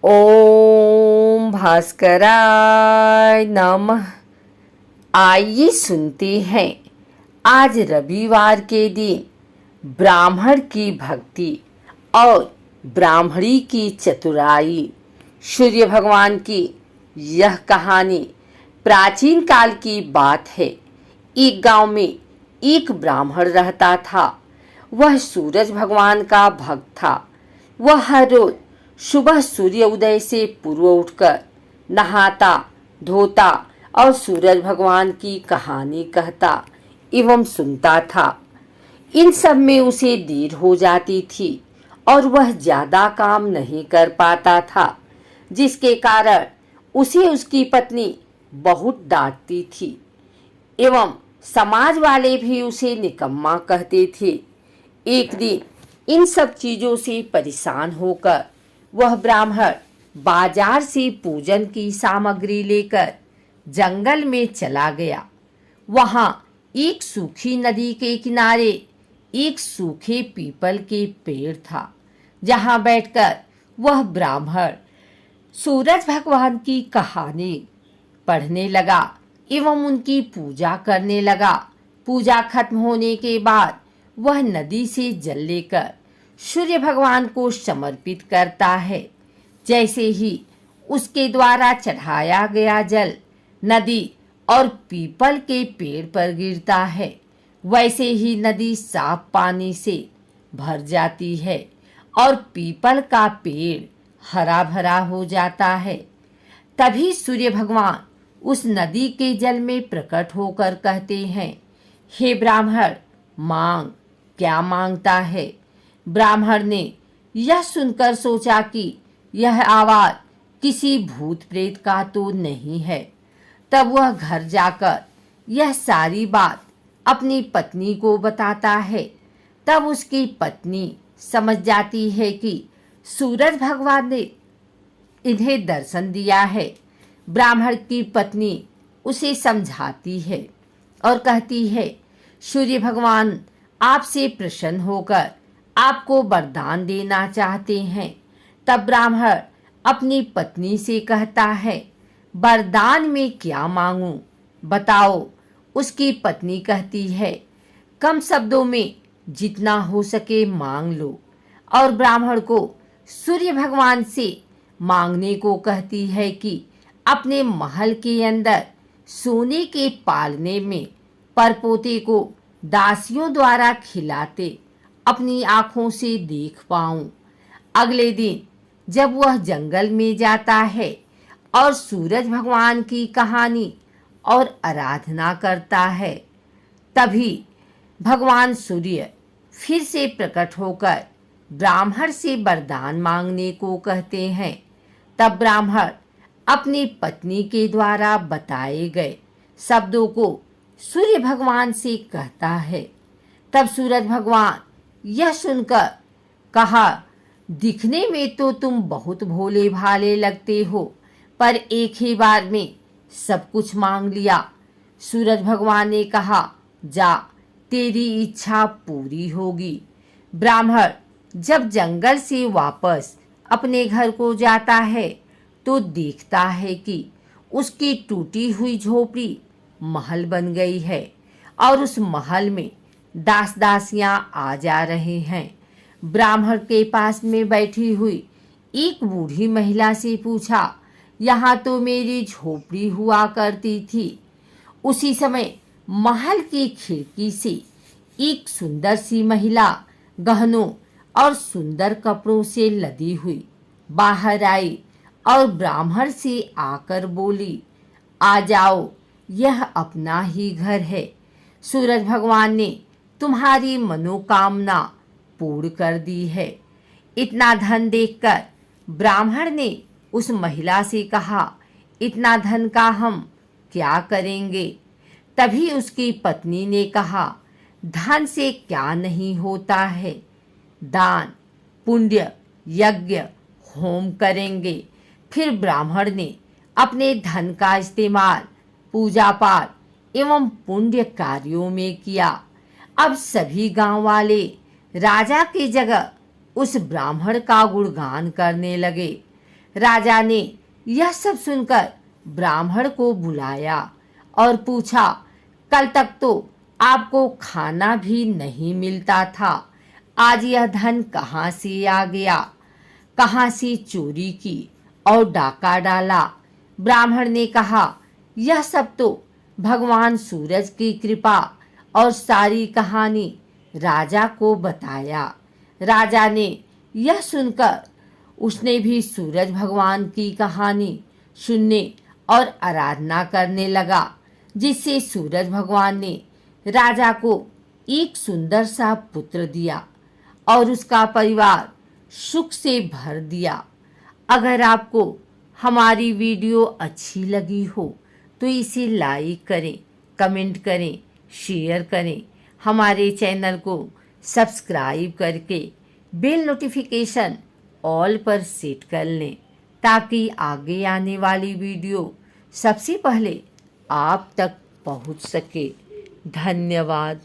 ओम भास्कराय नमः। आइए सुनते हैं आज रविवार के दिन ब्राह्मण की भक्ति और ब्राह्मणी की चतुराई। सूर्य भगवान की यह कहानी प्राचीन काल की बात है। एक गांव में एक ब्राह्मण रहता था। वह सूरज भगवान का भक्त था। वह हर रोज सुबह सूर्य उदय से पूर्व उठकर नहाता धोता और सूरज भगवान की कहानी कहता एवं सुनता था। इन सब में उसे देर हो जाती थी और वह ज्यादा काम नहीं कर पाता था, जिसके कारण उसे उसकी पत्नी बहुत डांटती थी एवं समाज वाले भी उसे निकम्मा कहते थे। एक दिन इन सब चीजों से परेशान होकर वह ब्राह्मण बाजार से पूजन की सामग्री लेकर जंगल में चला गया। वहां एक सूखी नदी के किनारे एक सूखे पीपल के पेड़ था, जहां बैठकर वह ब्राह्मण सूरज भगवान की कहानी पढ़ने लगा एवं उनकी पूजा करने लगा। पूजा खत्म होने के बाद वह नदी से जल लेकर सूर्य भगवान को समर्पित करता है। जैसे ही उसके द्वारा चढ़ाया गया जल नदी और पीपल के पेड़ पर गिरता है, वैसे ही नदी साफ पानी से भर जाती है और पीपल का पेड़ हरा भरा हो जाता है। तभी सूर्य भगवान उस नदी के जल में प्रकट होकर कहते हैं, हे ब्राह्मण, मांग। क्या मांगता है? ब्राह्मण ने यह सुनकर सोचा कि यह आवाज किसी भूत प्रेत का तो नहीं है। तब वह घर जाकर यह सारी बात अपनी पत्नी को बताता है। तब उसकी पत्नी समझ जाती है कि सूरज भगवान ने इन्हें दर्शन दिया है। ब्राह्मण की पत्नी उसे समझाती है और कहती है, सूर्य भगवान आपसे प्रसन्न होकर आपको वरदान देना चाहते हैं। तब ब्राह्मण अपनी पत्नी से कहता है, वरदान में क्या मांगूं बताओ। उसकी पत्नी कहती है, कम शब्दों में जितना हो सके मांग लो। और ब्राह्मण को सूर्य भगवान से मांगने को कहती है कि अपने महल के अंदर सोने के पालने में परपोते को दासियों द्वारा खिलाते अपनी आंखों से देख पाऊं। अगले दिन जब वह जंगल में जाता है और सूरज भगवान की कहानी और आराधना करता है, तभी भगवान सूर्य फिर से प्रकट होकर ब्राह्मण से वरदान मांगने को कहते हैं। तब ब्राह्मण अपनी पत्नी के द्वारा बताए गए शब्दों को सूर्य भगवान से कहता है। तब सूरज भगवान यह सुनकर कहा, दिखने में तो तुम बहुत भोले भाले लगते हो, पर एक ही बार में सब कुछ मांग लिया। सूरज भगवान ने कहा, जा, तेरी इच्छा पूरी होगी। ब्राह्मण जब जंगल से वापस अपने घर को जाता है तो देखता है कि उसकी टूटी हुई झोपड़ी महल बन गई है और उस महल में दास दासियां आ जा रहे हैं। ब्राह्मण के पास में बैठी हुई एक बूढ़ी महिला से पूछा, यहाँ तो मेरी झोपड़ी हुआ करती थी। उसी समय महल की खिड़की से एक सुंदर सी महिला गहनों और सुंदर कपड़ों से लदी हुई बाहर आई और ब्राह्मण से आकर बोली, आ जाओ, यह अपना ही घर है। सूरज भगवान ने तुम्हारी मनोकामना पूर्ण कर दी है। इतना धन देखकर ब्राह्मण ने उस महिला से कहा, इतना धन का हम क्या करेंगे? तभी उसकी पत्नी ने कहा, धन से क्या नहीं होता है, दान पुण्य यज्ञ होम करेंगे। फिर ब्राह्मण ने अपने धन का इस्तेमाल पूजा पाठ एवं पुण्य कार्यों में किया। अब सभी गांव वाले राजा की जगह उस ब्राह्मण का गुणगान करने लगे। राजा ने यह सब सुनकर ब्राह्मण को बुलाया और पूछा, कल तक तो आपको खाना भी नहीं मिलता था, आज यह धन कहाँ से आ गया? कहाँ से चोरी की और डाका डाला? ब्राह्मण ने कहा, यह सब तो भगवान सूरज की कृपा, और सारी कहानी राजा को बताया। राजा ने यह सुनकर उसने भी सूरज भगवान की कहानी सुनने और आराधना करने लगा, जिससे सूरज भगवान ने राजा को एक सुंदर सा पुत्र दिया और उसका परिवार सुख से भर दिया। अगर आपको हमारी वीडियो अच्छी लगी हो तो इसे लाइक करें, कमेंट करें, शेयर करें। हमारे चैनल को सब्सक्राइब करके बेल नोटिफिकेशन ऑल पर सेट कर लें, ताकि आगे आने वाली वीडियो सबसे पहले आप तक पहुंच सके। धन्यवाद।